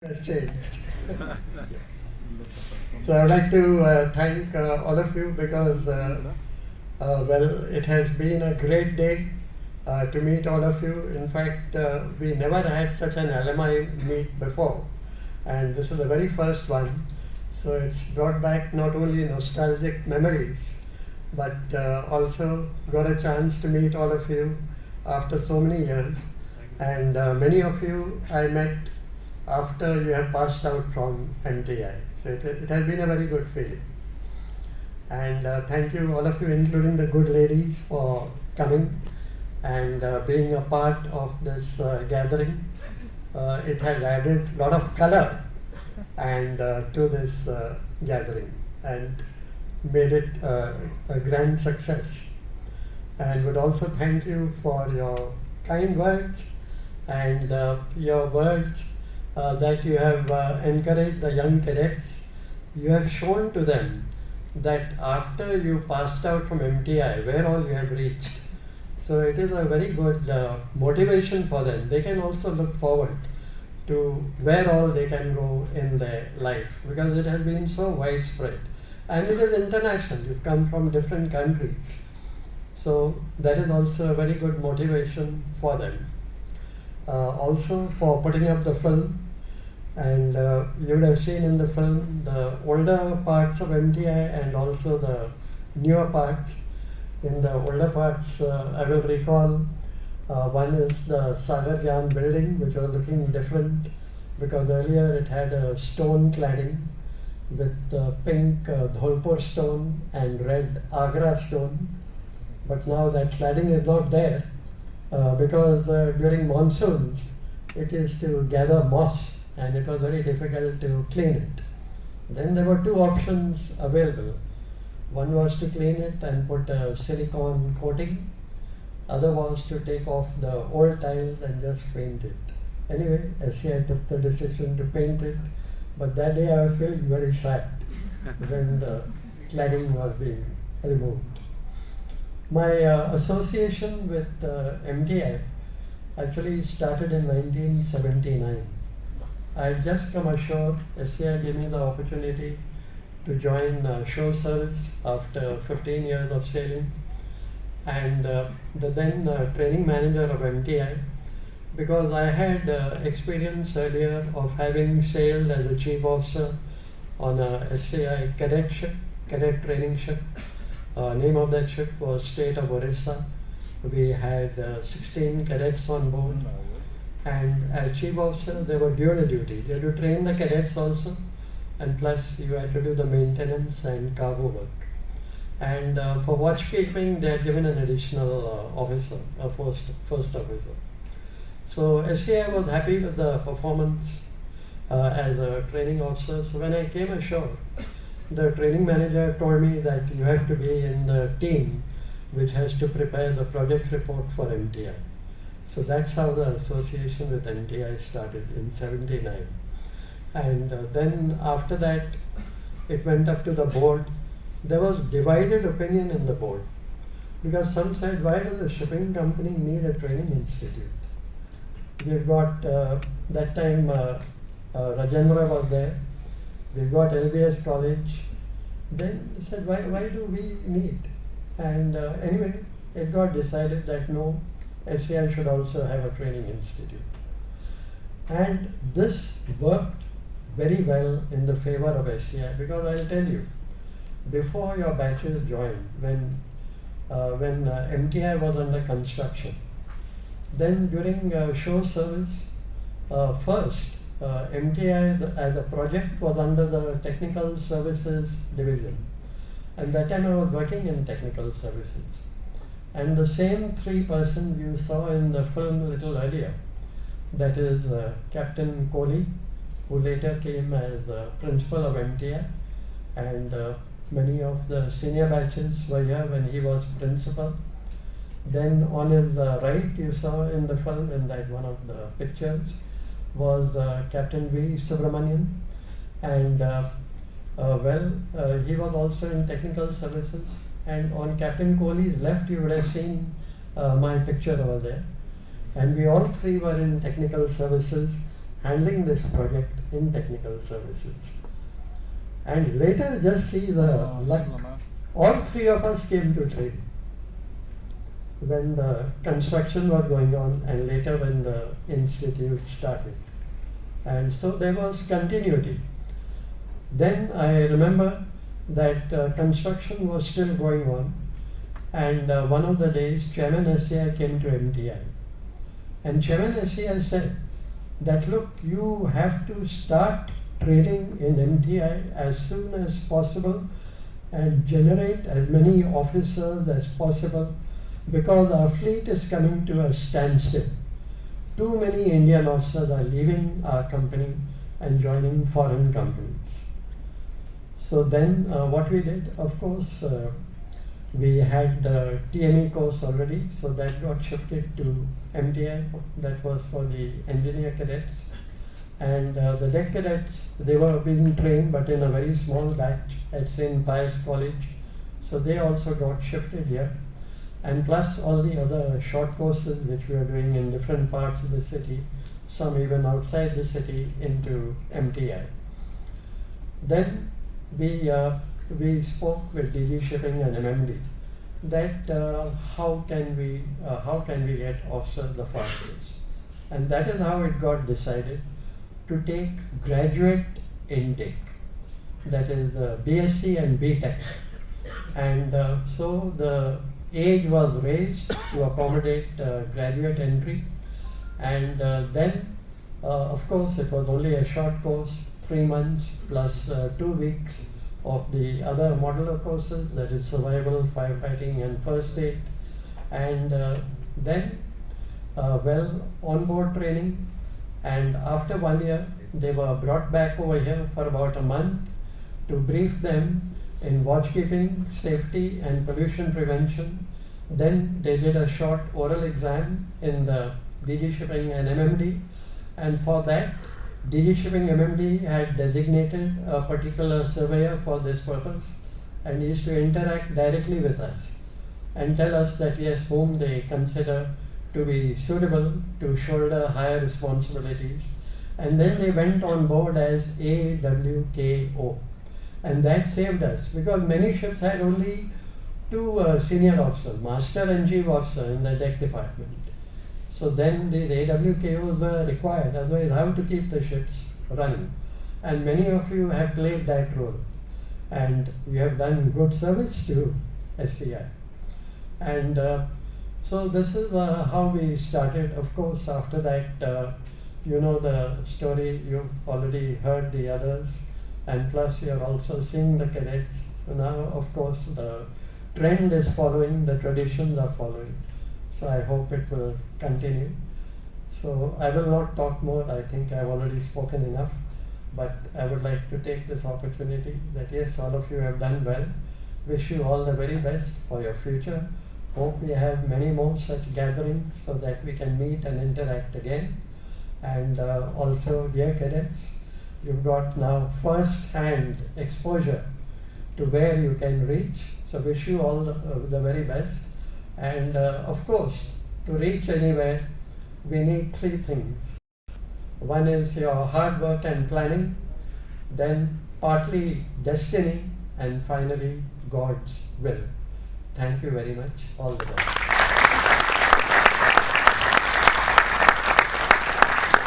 has changed. So I would like to thank all of you because, well, it has been a great day to meet all of you. In fact, we never had such an alumni meet before, and this is the very first one. So it's brought back not only nostalgic memories, but also got a chance to meet all of you after so many years. And many of you I met after you have passed out from MTI. So it has been a very good feeling. And thank you all of you, including the good ladies, for coming and being a part of this gathering. It has added a lot of color and to this gathering and made it a grand success. And would also thank you for your kind words and your words that you have encouraged the young cadets. You have shown to them that after you passed out from MTI, where all you have reached. So it is a very good motivation for them. They can also look forward to where all they can go in their life, because it has been so widespread. And it is international. You've come from different countries. So that is also a very good motivation for them. Also for putting up the film, and you would have seen in the film the older parts of MTI and also the newer parts. In the older parts, I will recall one is the Sagar Jan building, which was looking different because earlier it had a stone cladding with pink Dholpur stone and red Agra stone. But now that cladding is not there because during monsoons it is to gather moss and it was very difficult to clean it. Then there were two options available. One was to clean it and put a silicone coating. Other was to take off the old tiles and just paint it. Anyway, SCI took the decision to paint it, but that day I was feeling very sad when the cladding was being removed. My association with MTI actually started in 1979. I had just come ashore. SCI gave me the opportunity to join shore service after 15 years of sailing, and the then training manager of MTI, because I had experience earlier of having sailed as a chief officer on a SCI cadet ship, cadet training ship. Name of that ship was State of Orissa. We had 16 cadets on board, and as chief officer they were dual duty. You had to train the cadets also, and plus you had to do the maintenance and cargo work. And for watchkeeping they had given an additional officer, a first officer. So SCI was happy with the performance as a training officer. So when I came ashore, the training manager told me that you have to be in the team which has to prepare the project report for MTI. So that's how the association with MTI started in '79. And then after that, it went up to the board. There was divided opinion in the board, because some said, why does the shipping company need a training institute? We've got, that time Rajendra was there. We've got LBS College. Then they said, why do we need? And anyway, it got decided that no, SCI should also have a training institute. And this worked very well in the favor of SCI, because I'll tell you, before your batches joined, when MTI was under construction, then during shore service, first MTI as a project was under the Technical Services Division, and that time I was working in Technical Services. And the same three persons you saw in the film a little earlier, that is Captain Kohli, who later came as principal of MTI, and many of the senior batches were here when he was principal. Then on his right, you saw in the film, in that one of the pictures, was Captain V. Subramanian, and he was also in Technical Services. And on Captain Kohli's left, you would have seen my picture over there. And we all three were in Technical Services handling this project in technical services. And later, just see the luck. All three of us came to training when the construction was going on and later when the institute started. And so there was continuity. Then I remember that construction was still going on, and one of the days Chairman SCI came to MTI, and Chairman SCI said that, look, you have to start training in MTI as soon as possible and generate as many officers as possible, because our fleet is coming to a standstill. Too many Indian officers are leaving our company and joining foreign companies. So then what we did, of course, we had the TNO course already, so that got shifted to MTI. That was for the engineer cadets. And the deck cadets, they were being trained but in a very small batch at St. Pius College. So they also got shifted here. And plus all the other short courses which we are doing in different parts of the city, some even outside the city, into MTI. Then we spoke with DG Shipping and MMD that how can we get officers the fastest, and that is how it got decided to take graduate intake, that is BSc and BTech, and so the age was raised to accommodate graduate entry, and then of course it was only a short course, 3 months plus 2 weeks of the other modular courses, that is survival, firefighting and first aid, and then onboard training, and after 1 year they were brought back over here for about a month to brief them in watchkeeping, safety and pollution prevention. Then they did a short oral exam in the DG Shipping and MMD, and for that DG Shipping MMD had designated a particular surveyor for this purpose, and he used to interact directly with us and tell us that yes, whom they consider to be suitable to shoulder higher responsibilities, and then they went on board as AWKO, and that saved us because many ships had only 2 senior officers, master and chief officer in the deck department. So then these AWKOs were required, otherwise how to keep the ships running. And many of you have played that role, and you have done good service to SCI. And so this is how we started. Of course, after that, you know the story, you've already heard the others, and plus you're also seeing the cadets. So now, of course, the trend is following, the traditions are following. So I hope it will continue. So I will not talk more, I think I've already spoken enough, but I would like to take this opportunity that yes, all of you have done well. Wish you all the very best for your future. Hope we have many more such gatherings so that we can meet and interact again. And also, dear cadets, you've got now first-hand exposure to where you can reach. So wish you all the very best. And of course, to reach anywhere, we need 3 things. One is your hard work and planning, then partly destiny, and finally God's will. Thank you very much. All the best.